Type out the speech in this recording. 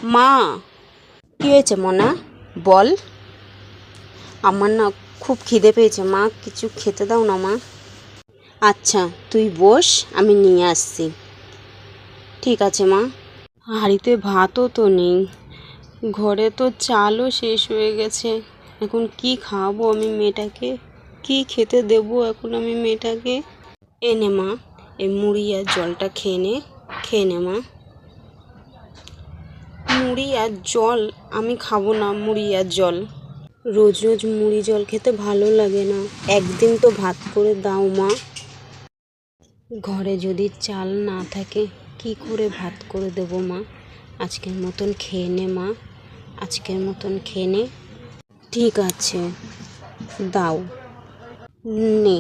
মা, কী হয়েছে মনা? বল। আমার না খুব খিদে পেয়েছে মা, কিছু খেতে দাও না মা। আচ্ছা তুই বস, আমি নিয়ে আসছি। ঠিক আছে মা। হাঁড়িতে ভাতও তো নেই, ঘরে তো চালও শেষ হয়ে গেছে। এখন কি খাওয়াবো আমি মেয়েটাকে? কি খেতে দেবো এখন আমি মেয়েটাকে? এনে মা, এই মুড়ি আর জলটা খেয়ে নে মা। মুড়ি আর জল? আমি খাবো না মুড়ি আর জল। রোজ রোজ মুড়ি জল খেতে ভালো লাগে না, একদিন তো ভাত করে দাও মা। ঘরে যদি চাল না থাকে কি করে ভাত করে দেবো মা? আজকের মতন খেয়ে নে মা, আজকের মতন খেয়ে নে। ঠিক আছে, দাও, নে।